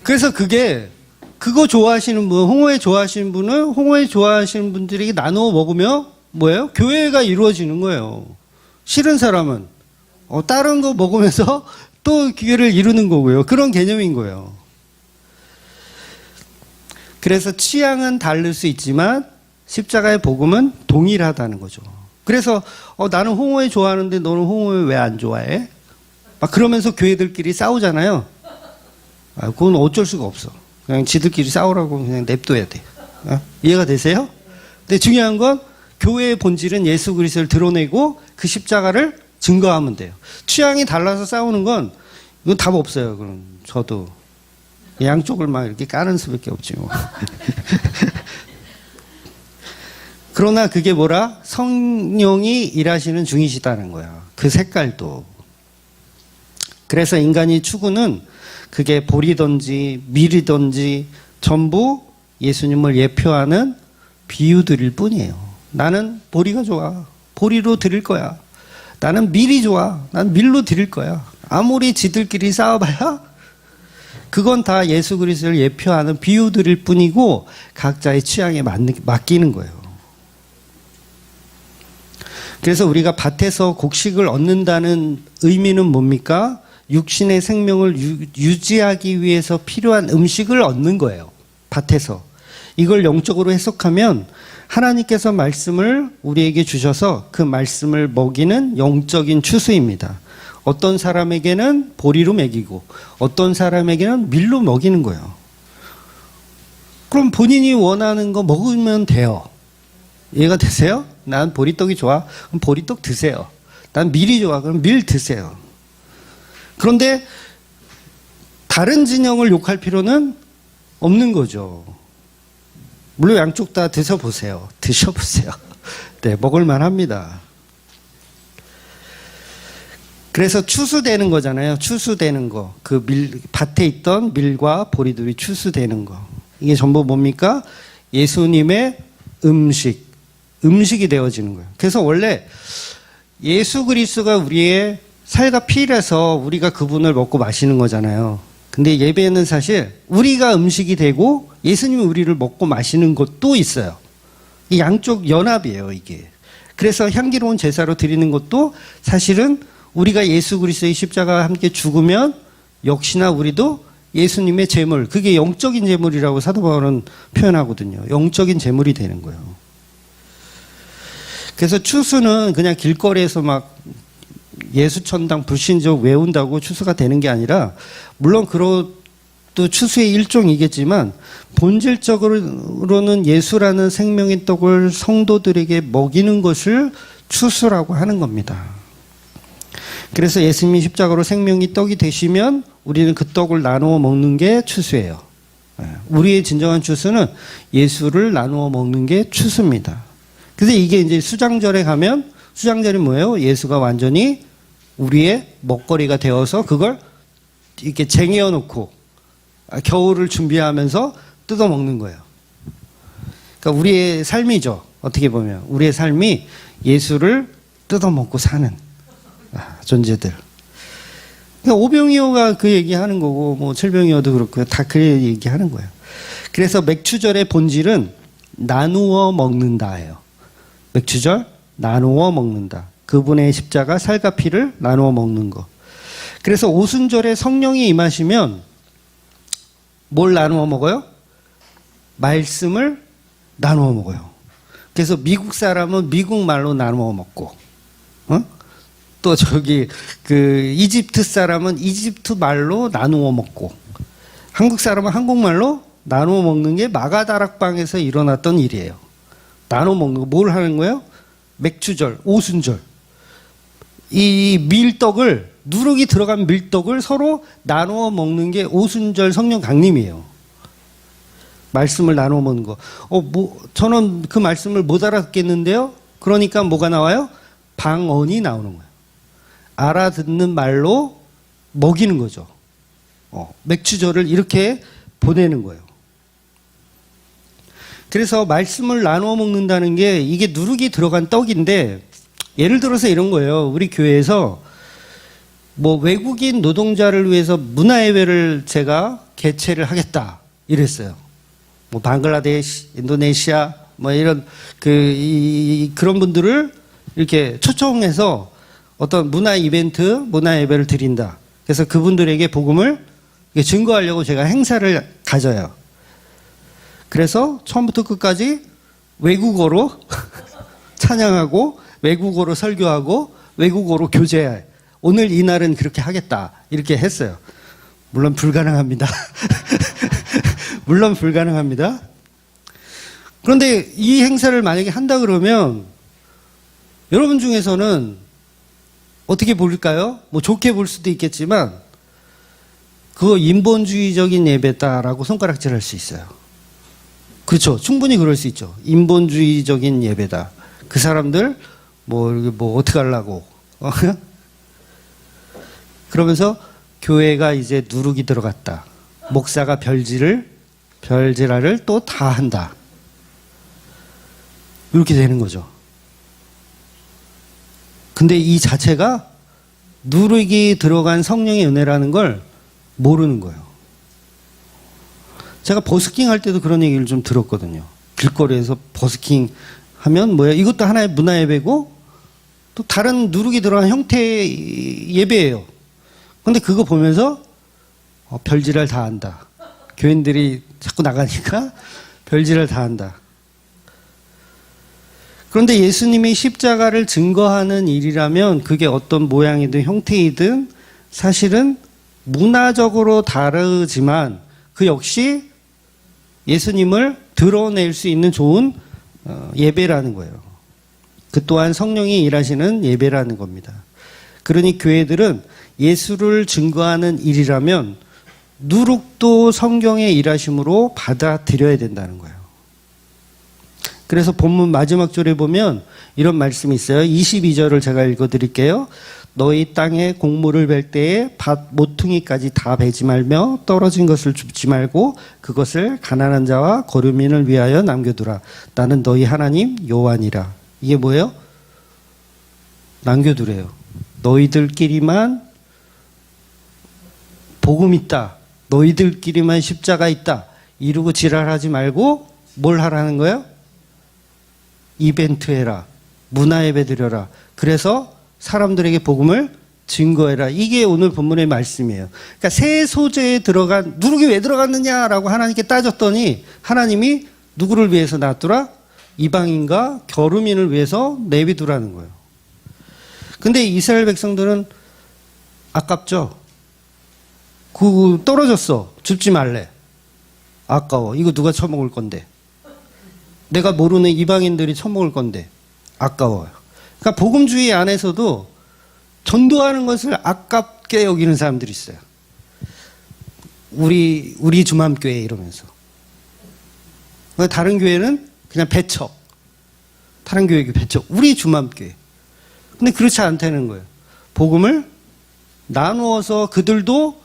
그래서 그거 좋아하시는 분, 홍어회 좋아하시는 분은 홍어회 좋아하시는 분들에게 나누어 먹으면 뭐예요? 교회가 이루어지는 거예요. 싫은 사람은 다른 거 먹으면서 또 교회를 이루는 거고요. 그런 개념인 거예요. 그래서 취향은 다를 수 있지만 십자가의 복음은 동일하다는 거죠. 그래서 나는 홍어회 좋아하는데 너는 홍어회 왜 안 좋아해? 막 그러면서 교회들끼리 싸우잖아요. 그건 어쩔 수가 없어. 그냥 지들끼리 싸우라고 그냥 냅둬야 돼. 이해가 되세요? 근데 중요한 건 교회의 본질은 예수 그리스도를 드러내고 그 십자가를 증거하면 돼요. 취향이 달라서 싸우는 건 이건 답 없어요. 그럼 저도 양쪽을 막 이렇게 까는 수밖에 없지 뭐. 그러나 그게 뭐라? 성령이 일하시는 중이시다는 거야. 그 색깔도. 그래서 인간이 추구는 그게 볼이든지 밀이든지 전부 예수님을 예표하는 비유들일 뿐이에요. 나는 보리가 좋아. 보리로 드릴 거야. 나는 밀이 좋아. 난 밀로 드릴 거야. 아무리 지들끼리 싸워봐야 그건 다 예수 그리스도를 예표하는 비유들일 뿐이고 각자의 취향에 맡기는 거예요. 그래서 우리가 밭에서 곡식을 얻는다는 의미는 뭡니까? 육신의 생명을 유지하기 위해서 필요한 음식을 얻는 거예요. 밭에서. 이걸 영적으로 해석하면 하나님께서 말씀을 우리에게 주셔서 그 말씀을 먹이는 영적인 추수입니다. 어떤 사람에게는 보리로 먹이고 어떤 사람에게는 밀로 먹이는 거예요. 그럼 본인이 원하는 거 먹으면 돼요. 이해가 되세요? 난 보리떡이 좋아. 그럼 보리떡 드세요. 난 밀이 좋아. 그럼 밀 드세요. 그런데 다른 진영을 욕할 필요는 없는 거죠. 물론 양쪽 다 드셔보세요. 드셔보세요. 네, 먹을만 합니다. 그래서 추수되는 거잖아요. 추수되는 거. 그 밭에 있던 밀과 보리들이 추수되는 거. 이게 전부 뭡니까? 예수님의 음식이 되어지는 거예요. 그래서 원래 예수 그리스도가 우리의 살과 피라서 우리가 그분을 먹고 마시는 거잖아요. 근데 예배는 사실 우리가 음식이 되고 예수님이 우리를 먹고 마시는 것도 있어요. 이 양쪽 연합이에요, 이게. 그래서 향기로운 제사로 드리는 것도 사실은 우리가 예수 그리스도의 십자가와 함께 죽으면 역시나 우리도 예수님의 제물, 그게 영적인 제물이라고 사도 바울은 표현하거든요. 영적인 제물이 되는 거예요. 그래서 추수는 그냥 길거리에서 막 예수천당 불신족 외운다고 추수가 되는 게 아니라, 물론 그것도 추수의 일종이겠지만 본질적으로는 예수라는 생명의 떡을 성도들에게 먹이는 것을 추수라고 하는 겁니다. 그래서 예수님이 십자가로 생명이 떡이 되시면 우리는 그 떡을 나누어 먹는 게 추수예요. 우리의 진정한 추수는 예수를 나누어 먹는 게 추수입니다. 그래서 이게 이제 수장절에 가면, 수장절이 뭐예요? 예수가 완전히 우리의 먹거리가 되어서 그걸 이렇게 쟁여 놓고 겨울을 준비하면서 뜯어 먹는 거예요. 그러니까 우리의 삶이죠. 어떻게 보면 우리의 삶이 예수를 뜯어 먹고 사는 존재들. 그러니까 오병이어가 그 얘기하는 거고, 뭐 철병이어도 그렇고요. 다 그 얘기하는 거예요. 그래서 맥추절의 본질은 나누어 먹는다예요. 맥추절, 나누어 먹는다. 그분의 십자가 살과 피를 나누어 먹는 거. 그래서 오순절에 성령이 임하시면 뭘 나누어 먹어요? 말씀을 나누어 먹어요. 그래서 미국 사람은 미국 말로 나누어 먹고, 또 이집트 사람은 이집트 말로 나누어 먹고, 한국 사람은 한국말로 나누어 먹는 게 마가다락방에서 일어났던 일이에요. 나누어 먹는 거. 뭘 하는 거예요? 맥추절, 오순절. 이 밀떡을, 누룩이 들어간 밀떡을 서로 나누어 먹는 게 오순절 성령 강림이에요. 말씀을 나누어 먹는 거. 저는 그 말씀을 못 알아듣겠는데요? 그러니까 뭐가 나와요? 방언이 나오는 거예요. 알아듣는 말로 먹이는 거죠. 맥추절을 이렇게 보내는 거예요. 그래서 말씀을 나누어 먹는다는 게 이게 누룩이 들어간 떡인데, 예를 들어서 이런 거예요. 우리 교회에서 뭐 외국인 노동자를 위해서 문화예배를 제가 개최를 하겠다 이랬어요. 뭐 방글라데시, 인도네시아 뭐 이런 그런 분들을 이렇게 초청해서 어떤 문화 이벤트, 문화 예배를 드린다. 그래서 그분들에게 복음을 증거하려고 제가 행사를 가져요. 그래서 처음부터 끝까지 외국어로 찬양하고 외국어로 설교하고 외국어로 교제해. 오늘 이날은 그렇게 하겠다. 이렇게 했어요. 물론 불가능합니다. 물론 불가능합니다. 그런데 이 행사를 만약에 한다 그러면 여러분 중에서는 어떻게 볼까요? 뭐 좋게 볼 수도 있겠지만 그거 인본주의적인 예배다라고 손가락질 할 수 있어요. 그렇죠. 충분히 그럴 수 있죠. 인본주의적인 예배다. 그 사람들 뭐 어떻게 하려고. 그러면서 교회가 이제 누룩이 들어갔다. 목사가 별지랄을 또 다 한다. 이렇게 되는 거죠. 근데 이 자체가 누룩이 들어간 성령의 은혜라는 걸 모르는 거예요. 제가 버스킹 할 때도 그런 얘기를 좀 들었거든요. 길거리에서 버스킹 하면 뭐야? 이것도 하나의 문화 예배고 또 다른 누룩이 들어간 형태의 예배예요. 근데 그거 보면서 별지랄 다 한다. 교인들이 자꾸 나가니까 별지랄 다 한다. 그런데 예수님이 십자가를 증거하는 일이라면 그게 어떤 모양이든 형태이든 사실은 문화적으로 다르지만 그 역시 예수님을 드러낼 수 있는 좋은 예배라는 거예요. 그 또한 성령이 일하시는 예배라는 겁니다. 그러니 교회들은 예수를 증거하는 일이라면 누룩도 성경의 일하심으로 받아들여야 된다는 거예요. 그래서 본문 마지막 절에 보면 이런 말씀이 있어요. 22절을 제가 읽어드릴게요. 너희 땅에 곡물을 벨 때에 밭 모퉁이까지 다 베지 말며 떨어진 것을 줍지 말고 그것을 가난한 자와 거류민을 위하여 남겨두라. 나는 너희 하나님 여호와니라. 이게 뭐예요? 남겨두래요. 너희들끼리만 복음 있다. 너희들끼리만 십자가 있다. 이러고 지랄하지 말고 뭘 하라는 거예요? 이벤트 해라. 문화 예배 드려라. 그래서 사람들에게 복음을 증거해라. 이게 오늘 본문의 말씀이에요. 그러니까 새 소재에 들어간 누룩이 왜 들어갔느냐라고 하나님께 따졌더니 하나님이 누구를 위해서 놔두라? 이방인과 거류민을 위해서 내비두라는 거예요. 근데 이스라엘 백성들은 아깝죠. 그 떨어졌어. 줍지 말래. 아까워. 이거 누가 처먹을 건데. 내가 모르는 이방인들이 처먹을 건데. 아까워요. 그러니까 복음주의 안에서도 전도하는 것을 아깝게 여기는 사람들이 있어요. 우리 주맘교회 이러면서. 다른 교회는 그냥 배척. 다른 교회 배척. 우리 주맘교회. 근데 그렇지 않다는 거예요. 복음을 나누어서 그들도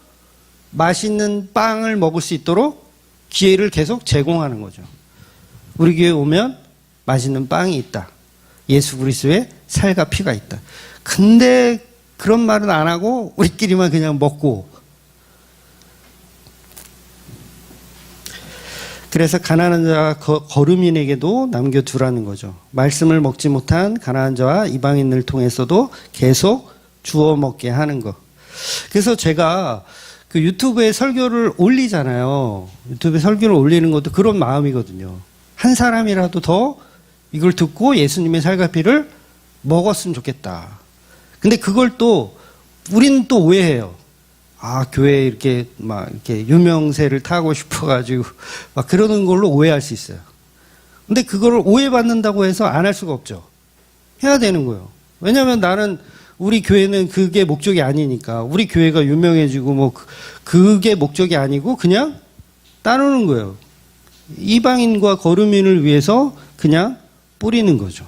맛있는 빵을 먹을 수 있도록 기회를 계속 제공하는 거죠. 우리 교회 오면 맛있는 빵이 있다. 예수 그리스도의 살과 피가 있다. 근데 그런 말은 안 하고 우리끼리만 그냥 먹고. 그래서 가난한 자와 거류민에게도 남겨두라는 거죠. 말씀을 먹지 못한 가난한 자와 이방인을 통해서도 계속 주워 먹게 하는 거. 그래서 제가 그 유튜브에 설교를 올리잖아요. 유튜브에 설교를 올리는 것도 그런 마음이거든요. 한 사람이라도 더 이걸 듣고 예수님의 살과 피를 먹었으면 좋겠다. 근데 그걸 또 우리는 또 오해해요. 아, 교회에 이렇게 유명세를 타고 싶어가지고 막 그러는 걸로 오해할 수 있어요. 근데 그거를 오해받는다고 해서 안 할 수가 없죠. 해야 되는 거예요. 왜냐하면 나는 우리 교회는 그게 목적이 아니니까. 우리 교회가 유명해지고 뭐 그게 목적이 아니고 그냥 따르는 거예요. 이방인과 거류민을 위해서 그냥 뿌리는 거죠.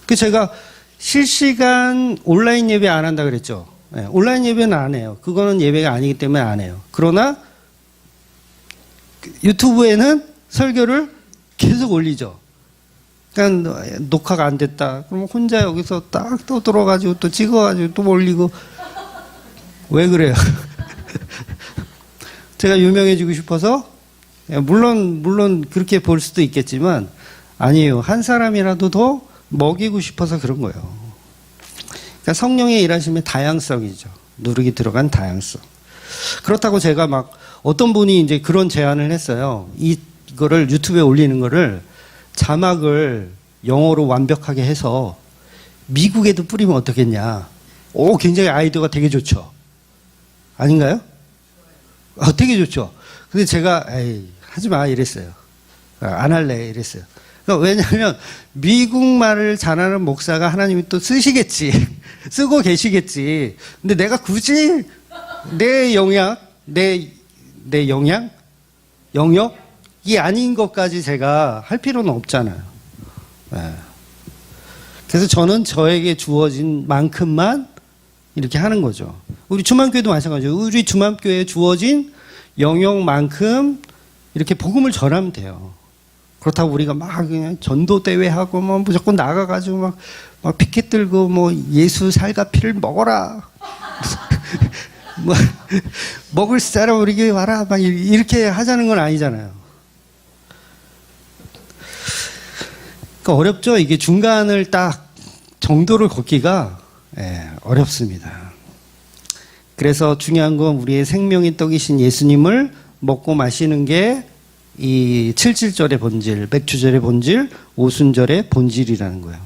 그래서 제가 실시간 온라인 예배 안 한다 그랬죠. 네, 온라인 예배는 안 해요. 그거는 예배가 아니기 때문에 안 해요. 그러나 유튜브에는 설교를 계속 올리죠. 그러니까 녹화가 안 됐다. 그럼 혼자 여기서 딱 또 들어가지고 또 찍어가지고 또 올리고. 왜 그래요? 제가 유명해지고 싶어서? 물론 그렇게 볼 수도 있겠지만 아니에요. 한 사람이라도 더 먹이고 싶어서 그런 거예요. 그러니까 성령의 일하심의 다양성이죠. 누룩이 들어간 다양성. 그렇다고 제가 막 어떤 분이 이제 그런 제안을 했어요. 이거를 유튜브에 올리는 거를 자막을 영어로 완벽하게 해서 미국에도 뿌리면 어떻겠냐. 오, 굉장히 아이디어가 되게 좋죠. 아닌가요? 되게 좋죠. 근데 제가 에이, 하지 마 이랬어요. 안 할래 이랬어요. 그러니까 왜냐하면 미국 말을 잘하는 목사가 하나님이 또 쓰시겠지. 쓰고 계시겠지. 근데 내가 굳이 내 영역이 아닌 것까지 제가 할 필요는 없잖아요. 네. 그래서 저는 저에게 주어진 만큼만 이렇게 하는 거죠. 우리 주만교회도 마찬가지예요. 우리 주만교회에 주어진 영역만큼 이렇게 복음을 전하면 돼요. 그렇다고 우리가 막 그냥 전도대회하고 뭐 무조건 나가가지고 막 피켓 들고 뭐 예수 살과 피를 먹어라. 뭐 먹을 사람 우리 교회 와라. 막 이렇게 하자는 건 아니잖아요. 그러니까 어렵죠. 이게 중간을 딱 정도를 걷기가 어렵습니다. 그래서 중요한 건 우리의 생명의 떡이신 예수님을 먹고 마시는 게 이 77절의 본질, 맥주절의 본질, 오순절의 본질이라는 거예요.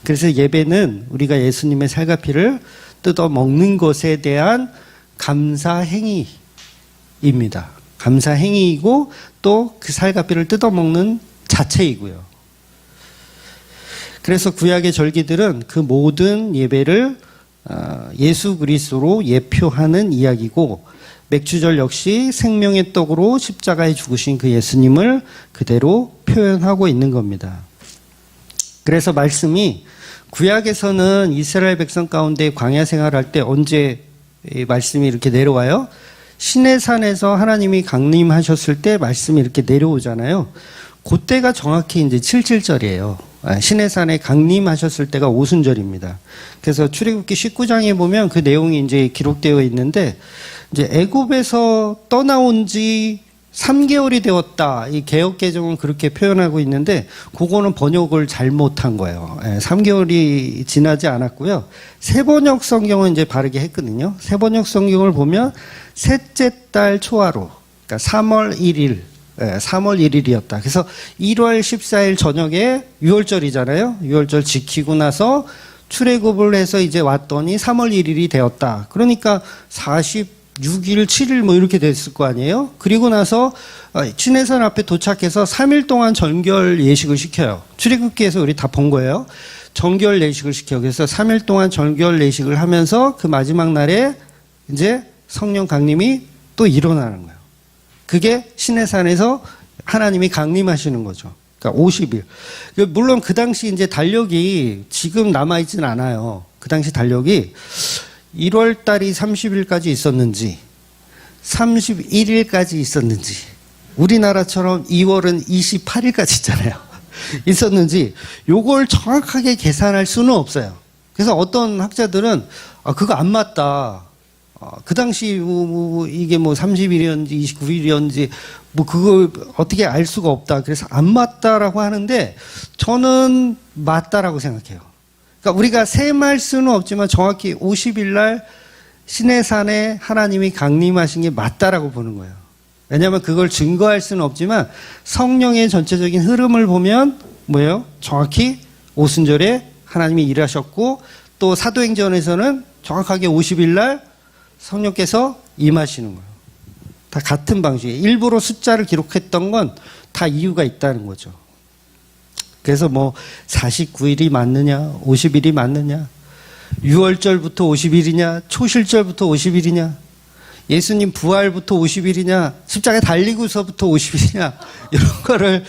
그래서 예배는 우리가 예수님의 살과 피를 뜯어 먹는 것에 대한 감사 행위입니다. 감사 행위이고 또 그 살과 피를 뜯어 먹는 자체이고요. 그래서 구약의 절기들은 그 모든 예배를 예수 그리스도로 예표하는 이야기고, 맥주절 역시 생명의 떡으로 십자가에 죽으신 그 예수님을 그대로 표현하고 있는 겁니다. 그래서 말씀이 구약에서는 이스라엘 백성 가운데 광야 생활할 때 언제 말씀이 이렇게 내려와요? 시내산에서 하나님이 강림하셨을 때 말씀이 이렇게 내려오잖아요. 그때가 정확히 이제 77절이에요. 시내산에 강림하셨을 때가 오순절입니다. 그래서 출애굽기 19장에 보면 그 내용이 이제 기록되어 있는데, 이제 애굽에서 떠나온 지 3개월이 되었다. 이 개역 개정은 그렇게 표현하고 있는데 그거는 번역을 잘못한 거예요. 3개월이 지나지 않았고요. 세번역 성경은 이제 바르게 했거든요. 세번역 성경을 보면 셋째 달 초하루, 그러니까 3월 1일, 3월 1일이었다. 그래서 1월 14일 저녁에 유월절이잖아요. 유월절 지키고 나서 출애굽을 해서 이제 왔더니 3월 1일이 되었다. 그러니까 46일, 7일 뭐 이렇게 됐을 거 아니에요? 그리고 나서 시내산 앞에 도착해서 3일 동안 정결 예식을 시켜요. 출애굽기에서 우리 다 본 거예요. 정결 예식을 시켜요. 그래서 3일 동안 정결 예식을 하면서 그 마지막 날에 이제 성령 강림이 또 일어나는 거예요. 그게 시내산에서 하나님이 강림하시는 거죠. 그러니까 50일. 물론 그 당시 이제 달력이 지금 남아있진 않아요. 그 당시 달력이 1월 달이 30일까지 있었는지 31일까지 있었는지, 우리나라처럼 2월은 28일까지 있잖아요. 있었는지 요걸 정확하게 계산할 수는 없어요. 그래서 어떤 학자들은 그거 안 맞다. 그 당시 이게 뭐 30일이었는지 29일이었는지 뭐 그걸 어떻게 알 수가 없다. 그래서 안 맞다라고 하는데 저는 맞다라고 생각해요. 그러니까 우리가 셈할 수는 없지만 정확히 50일 날 시내산에 하나님이 강림하신 게 맞다라고 보는 거예요. 왜냐하면 그걸 증거할 수는 없지만 성령의 전체적인 흐름을 보면 뭐예요? 정확히 오순절에 하나님이 일하셨고, 또 사도행전에서는 정확하게 50일 날 성령께서 임하시는 거예요. 다 같은 방식이에요. 일부러 숫자를 기록했던 건 다 이유가 있다는 거죠. 그래서 뭐 49일이 맞느냐, 50일이 맞느냐, 6월절부터 50일이냐, 초실절부터 50일이냐, 예수님 부활부터 50일이냐, 십자가에 달리고서부터 50일이냐, 이런 거를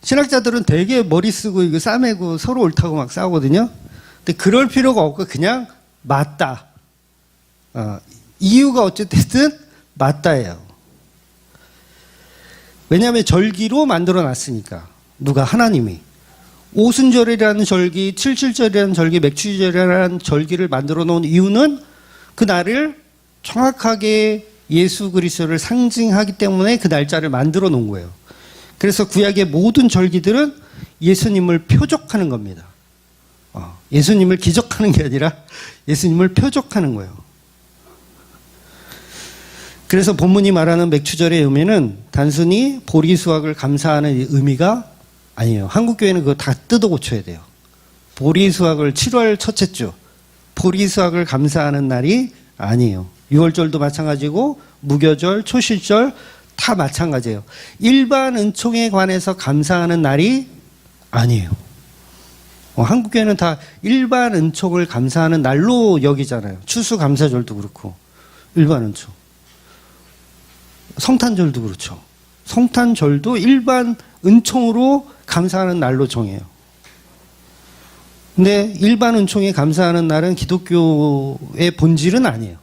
신학자들은 되게 머리 쓰고 이거 싸매고 서로 옳다고 막 싸우거든요. 근데 그럴 필요가 없고 그냥 맞다. 이유가 어쨌든 맞다예요. 왜냐하면 절기로 만들어 놨으니까. 누가? 하나님이. 오순절이라는 절기, 칠칠절이라는 절기, 맥추절이라는 절기를 만들어 놓은 이유는 그 날을 정확하게 예수 그리스도를 상징하기 때문에 그 날짜를 만들어 놓은 거예요. 그래서 구약의 모든 절기들은 예수님을 표적하는 겁니다. 예수님을 기적하는 게 아니라 예수님을 표적하는 거예요. 그래서 본문이 말하는 맥추절의 의미는 단순히 보리수확을 감사하는 의미가 아니에요. 한국교회는 그거 다 뜯어 고쳐야 돼요. 보리수확을 7월 첫째 주, 보리수확을 감사하는 날이 아니에요. 6월절도 마찬가지고 무교절, 초실절 다 마찬가지예요. 일반 은총에 관해서 감사하는 날이 아니에요. 한국교회는 다 일반 은총을 감사하는 날로 여기잖아요. 추수감사절도 그렇고 일반 은총. 성탄절도 그렇죠. 성탄절도 일반 은총으로 감사하는 날로 정해요. 근데 일반 은총에 감사하는 날은 기독교의 본질은 아니에요.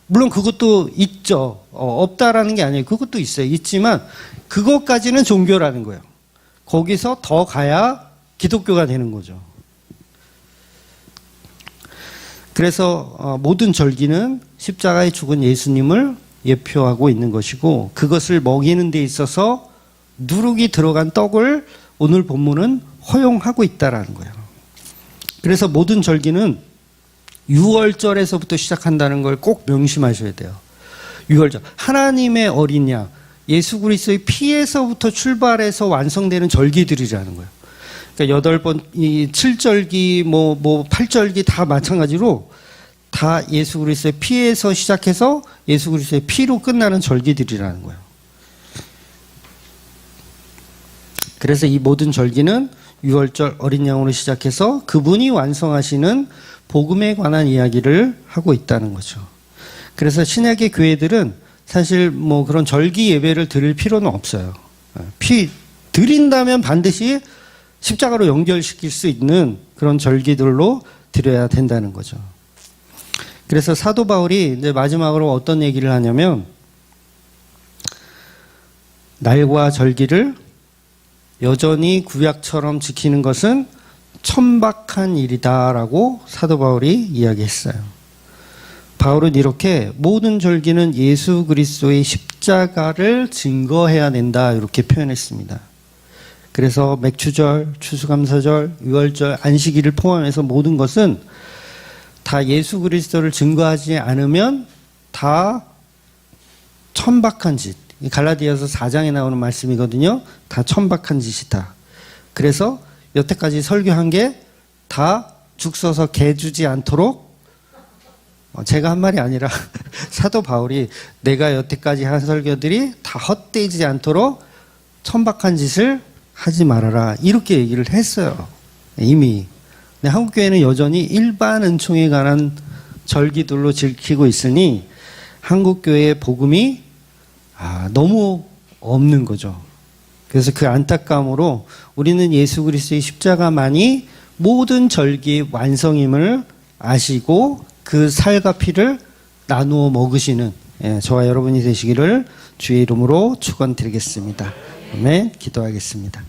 물론 그것도 있죠. 없다라는 게 아니에요. 그것도 있어요. 있지만 그것까지는 종교라는 거예요. 거기서 더 가야 기독교가 되는 거죠. 그래서 모든 절기는 십자가에 죽은 예수님을 예표하고 있는 것이고 그것을 먹이는 데 있어서 누룩이 들어간 떡을 오늘 본문은 허용하고 있다라는 거예요. 그래서 모든 절기는 6월절에서부터 시작한다는 걸 꼭 명심하셔야 돼요. 6월절. 하나님의 어린 양, 예수 그리스도의 피에서부터 출발해서 완성되는 절기들이라는 거예요. 그러니까 8번, 이 7절기, 8절기 다 마찬가지로 다 예수 그리스도의 피에서 시작해서 예수 그리스도의 피로 끝나는 절기들이라는 거예요. 그래서 이 모든 절기는 6월절 어린 양으로 시작해서 그분이 완성하시는 복음에 관한 이야기를 하고 있다는 거죠. 그래서 신약의 교회들은 사실 그런 절기 예배를 드릴 필요는 없어요. 드린다면 반드시 십자가로 연결시킬 수 있는 그런 절기들로 드려야 된다는 거죠. 그래서 사도 바울이 이제 마지막으로 어떤 얘기를 하냐면 날과 절기를 여전히 구약처럼 지키는 것은 천박한 일이다라고 사도 바울이 이야기했어요. 바울은 이렇게 모든 절기는 예수 그리스도의 십자가를 증거해야 된다 이렇게 표현했습니다. 그래서 맥추절, 추수감사절, 유월절, 안식일을 포함해서 모든 것은 다 예수 그리스도를 증거하지 않으면 다 천박한 짓. 갈라디아서 4장에 나오는 말씀이거든요. 다 천박한 짓이다. 그래서 여태까지 설교한 게 다 죽 써서 개 주지 않도록 제가 한 말이 아니라 사도 바울이 내가 여태까지 한 설교들이 다 헛되지 않도록 천박한 짓을 하지 말아라. 이렇게 얘기를 했어요. 이미. 근데 한국교회는 여전히 일반 은총에 관한 절기들로 지키고 있으니 한국교회의 복음이 너무 없는 거죠. 그래서 그 안타까움으로 우리는 예수 그리스도의 십자가만이 모든 절기의 완성임을 아시고 그 살과 피를 나누어 먹으시는 저와 여러분이 되시기를 주의 이름으로 축원드리겠습니다. 아멘. 기도하겠습니다.